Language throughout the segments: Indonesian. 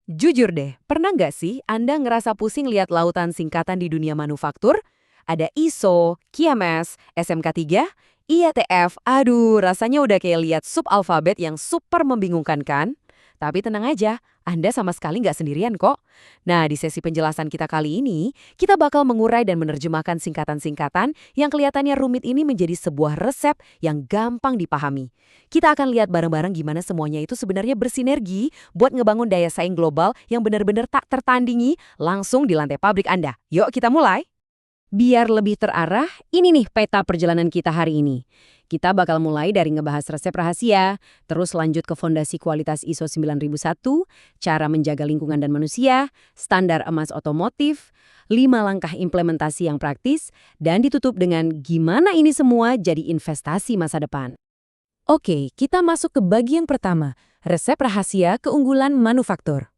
Jujur deh, pernah nggak sih Anda ngerasa pusing lihat lautan singkatan di dunia manufaktur? Ada ISO, QMS, SMK3, IATF, aduh rasanya udah kayak lihat sub alfabet yang super membingungkan kan? Tapi tenang aja, Anda sama sekali nggak sendirian kok. Nah, di sesi penjelasan kita kali ini, kita bakal mengurai dan menerjemahkan singkatan-singkatan yang kelihatannya rumit ini menjadi sebuah resep yang gampang dipahami. Kita akan lihat bareng-bareng gimana semuanya itu sebenarnya bersinergi buat ngebangun daya saing global yang benar-benar tak tertandingi langsung di lantai pabrik Anda. Yuk kita mulai. Biar lebih terarah, ini nih peta perjalanan kita hari ini. Kita bakal mulai dari ngebahas resep rahasia, terus lanjut ke fondasi kualitas ISO 9001, cara menjaga lingkungan dan manusia, standar emas otomotif, 5 langkah implementasi yang praktis, dan ditutup dengan gimana ini semua jadi investasi masa depan. Oke, kita masuk ke bagian pertama, resep rahasia keunggulan manufaktur.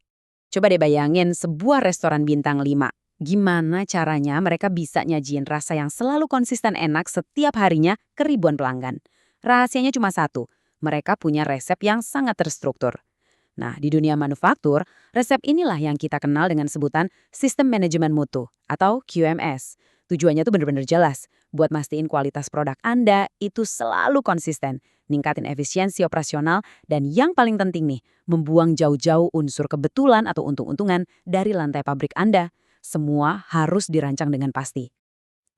Coba deh bayangin sebuah restoran bintang 5. Gimana caranya mereka bisa nyajiin rasa yang selalu konsisten enak setiap harinya ke ribuan pelanggan? Rahasianya cuma satu, mereka punya resep yang sangat terstruktur. Nah, di dunia manufaktur, resep inilah yang kita kenal dengan sebutan Sistem Manajemen Mutu atau QMS. Tujuannya tuh bener-bener jelas, buat mastiin kualitas produk Anda itu selalu konsisten, ningkatin efisiensi operasional, dan yang paling penting nih, membuang jauh-jauh unsur kebetulan atau untung-untungan dari lantai pabrik Anda. Semua harus dirancang dengan pasti.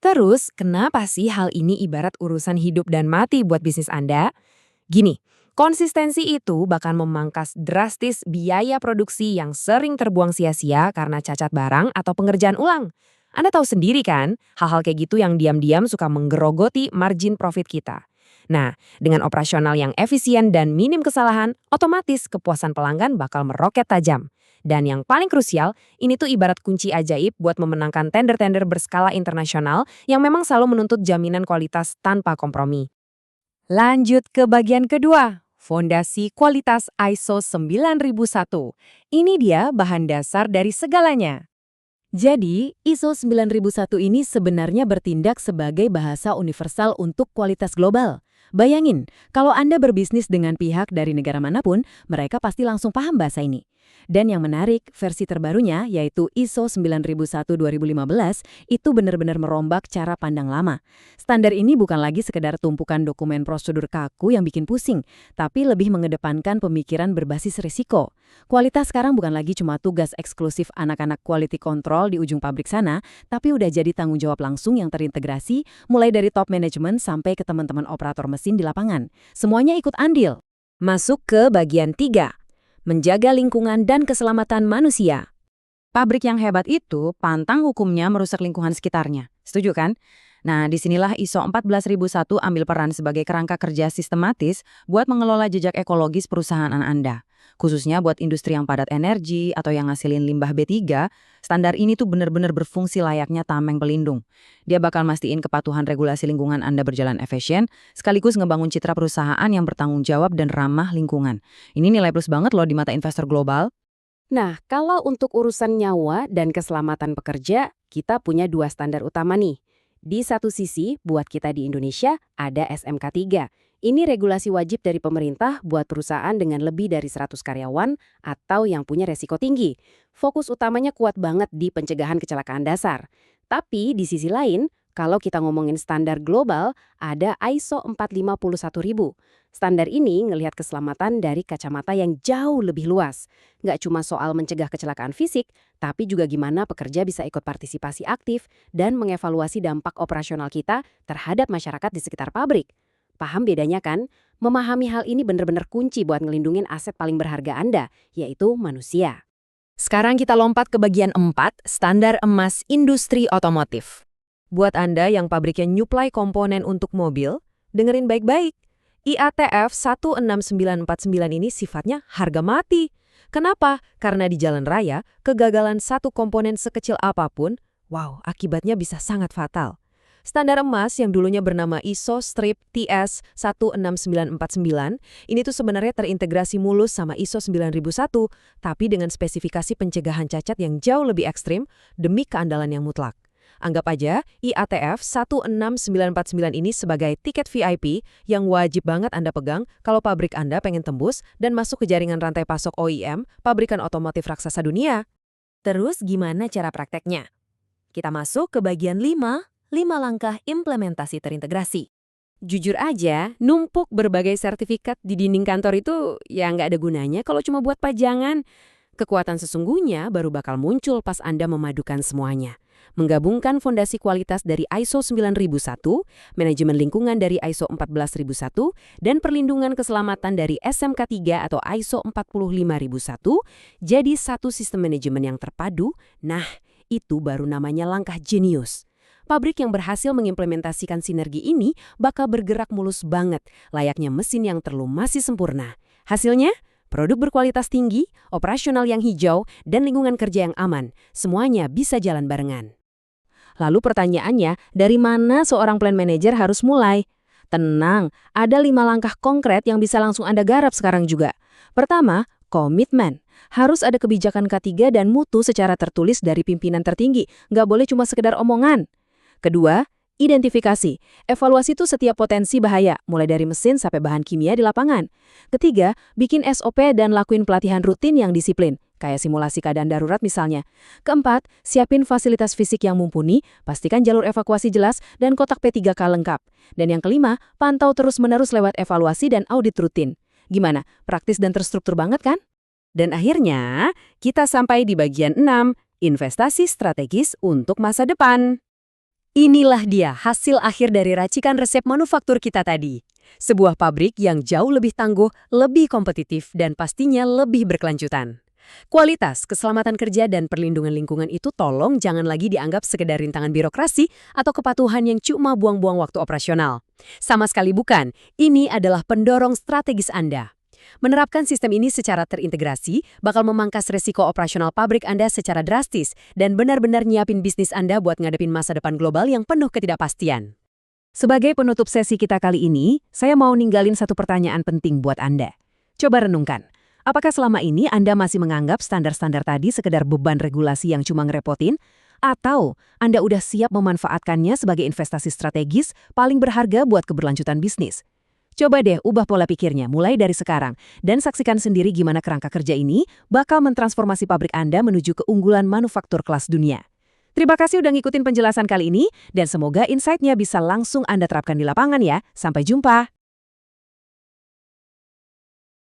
Terus, kenapa sih hal ini ibarat urusan hidup dan mati buat bisnis Anda? Gini, konsistensi itu bahkan memangkas drastis biaya produksi yang sering terbuang sia-sia karena cacat barang atau pengerjaan ulang. Anda tahu sendiri kan, hal-hal kayak gitu yang diam-diam suka menggerogoti margin profit kita. Nah, dengan operasional yang efisien dan minim kesalahan, otomatis kepuasan pelanggan bakal meroket tajam. Dan yang paling krusial, ini tuh ibarat kunci ajaib buat memenangkan tender-tender berskala internasional yang memang selalu menuntut jaminan kualitas tanpa kompromi. Lanjut ke bagian kedua, fondasi kualitas ISO 9001. Ini dia bahan dasar dari segalanya. Jadi, ISO 9001 ini sebenarnya bertindak sebagai bahasa universal untuk kualitas global. Bayangin, kalau Anda berbisnis dengan pihak dari negara manapun, mereka pasti langsung paham bahasa ini. Dan yang menarik, versi terbarunya, yaitu ISO 9001-2015, itu benar-benar merombak cara pandang lama. Standar ini bukan lagi sekedar tumpukan dokumen prosedur kaku yang bikin pusing, tapi lebih mengedepankan pemikiran berbasis risiko. Kualitas sekarang bukan lagi cuma tugas eksklusif anak-anak quality control di ujung pabrik sana, tapi udah jadi tanggung jawab langsung yang terintegrasi, mulai dari top management sampai ke teman-teman operator mesin di lapangan. Semuanya ikut andil. Masuk ke bagian 3. Menjaga lingkungan dan keselamatan manusia. Pabrik yang hebat itu pantang hukumnya merusak lingkungan sekitarnya. Setuju kan? Nah, disinilah ISO 14001 ambil peran sebagai kerangka kerja sistematis buat mengelola jejak ekologis perusahaan Anda. Khususnya buat industri yang padat energi atau yang ngasilin limbah B3, standar ini tuh benar-benar berfungsi layaknya tameng pelindung. Dia bakal mastiin kepatuhan regulasi lingkungan Anda berjalan efisien, sekaligus ngebangun citra perusahaan yang bertanggung jawab dan ramah lingkungan. Ini nilai plus banget loh di mata investor global. Nah, kalau untuk urusan nyawa dan keselamatan pekerja, kita punya 2 standar utama nih. Di satu sisi, buat kita di Indonesia, ada SMK3. Ini regulasi wajib dari pemerintah buat perusahaan dengan lebih dari 100 karyawan atau yang punya resiko tinggi. Fokus utamanya kuat banget di pencegahan kecelakaan dasar. Tapi di sisi lain, kalau kita ngomongin standar global, ada ISO 4501000. Standar ini ngelihat keselamatan dari kacamata yang jauh lebih luas. Nggak cuma soal mencegah kecelakaan fisik, tapi juga gimana pekerja bisa ikut partisipasi aktif dan mengevaluasi dampak operasional kita terhadap masyarakat di sekitar pabrik. Paham bedanya kan? Memahami hal ini benar-benar kunci buat ngelindungin aset paling berharga Anda, yaitu manusia. Sekarang kita lompat ke bagian 4, standar emas industri otomotif. Buat Anda yang pabriknya nyuplai komponen untuk mobil, dengerin baik-baik. IATF 16949 ini sifatnya harga mati. Kenapa? Karena di jalan raya, kegagalan satu komponen sekecil apapun, akibatnya bisa sangat fatal. Standar emas yang dulunya bernama ISO strip TS 16949, ini tuh sebenarnya terintegrasi mulus sama ISO 9001, tapi dengan spesifikasi pencegahan cacat yang jauh lebih ekstrim demi keandalan yang mutlak. Anggap aja IATF 16949 ini sebagai tiket VIP yang wajib banget Anda pegang kalau pabrik Anda pengen tembus dan masuk ke jaringan rantai pasok OEM, pabrikan otomotif raksasa dunia. Terus gimana cara prakteknya? Kita masuk ke bagian 5 langkah implementasi terintegrasi. Jujur aja, numpuk berbagai sertifikat di dinding kantor itu ya nggak ada gunanya kalau cuma buat pajangan. Kekuatan sesungguhnya baru bakal muncul pas Anda memadukan semuanya. Menggabungkan fondasi kualitas dari ISO 9001, manajemen lingkungan dari ISO 14001, dan perlindungan keselamatan dari SMK 3 atau ISO 45001, jadi satu sistem manajemen yang terpadu. Nah, itu baru namanya langkah jenius. Pabrik yang berhasil mengimplementasikan sinergi ini bakal bergerak mulus banget, layaknya mesin yang masih sempurna. Hasilnya, produk berkualitas tinggi, operasional yang hijau, dan lingkungan kerja yang aman. Semuanya bisa jalan barengan. Lalu pertanyaannya, dari mana seorang plan manager harus mulai? Tenang, ada 5 langkah konkret yang bisa langsung Anda garap sekarang juga. Pertama, komitmen. Harus ada kebijakan K3 dan mutu secara tertulis dari pimpinan tertinggi. Nggak boleh cuma sekedar omongan. Kedua, identifikasi. Evaluasi itu setiap potensi bahaya, mulai dari mesin sampai bahan kimia di lapangan. Ketiga, bikin SOP dan lakuin pelatihan rutin yang disiplin, kayak simulasi keadaan darurat misalnya. Keempat, siapin fasilitas fisik yang mumpuni, pastikan jalur evakuasi jelas dan kotak P3K lengkap. Dan yang kelima, pantau terus-menerus lewat evaluasi dan audit rutin. Gimana? Praktis dan terstruktur banget kan? Dan akhirnya, kita sampai di bagian 6, investasi strategis untuk masa depan. Inilah dia hasil akhir dari racikan resep manufaktur kita tadi. Sebuah pabrik yang jauh lebih tangguh, lebih kompetitif, dan pastinya lebih berkelanjutan. Kualitas, keselamatan kerja, dan perlindungan lingkungan itu tolong jangan lagi dianggap sekedar rintangan birokrasi atau kepatuhan yang cuma buang-buang waktu operasional. Sama sekali bukan, ini adalah pendorong strategis Anda. Menerapkan sistem ini secara terintegrasi bakal memangkas resiko operasional pabrik Anda secara drastis dan benar-benar nyiapin bisnis Anda buat ngadepin masa depan global yang penuh ketidakpastian. Sebagai penutup sesi kita kali ini, saya mau ninggalin satu pertanyaan penting buat Anda. Coba renungkan, apakah selama ini Anda masih menganggap standar-standar tadi sekedar beban regulasi yang cuma ngerepotin? Atau Anda udah siap memanfaatkannya sebagai investasi strategis paling berharga buat keberlanjutan bisnis? Coba deh ubah pola pikirnya mulai dari sekarang dan saksikan sendiri gimana kerangka kerja ini bakal mentransformasi pabrik Anda menuju keunggulan manufaktur kelas dunia. Terima kasih udah ngikutin penjelasan kali ini dan semoga insight-nya bisa langsung Anda terapkan di lapangan ya. Sampai jumpa!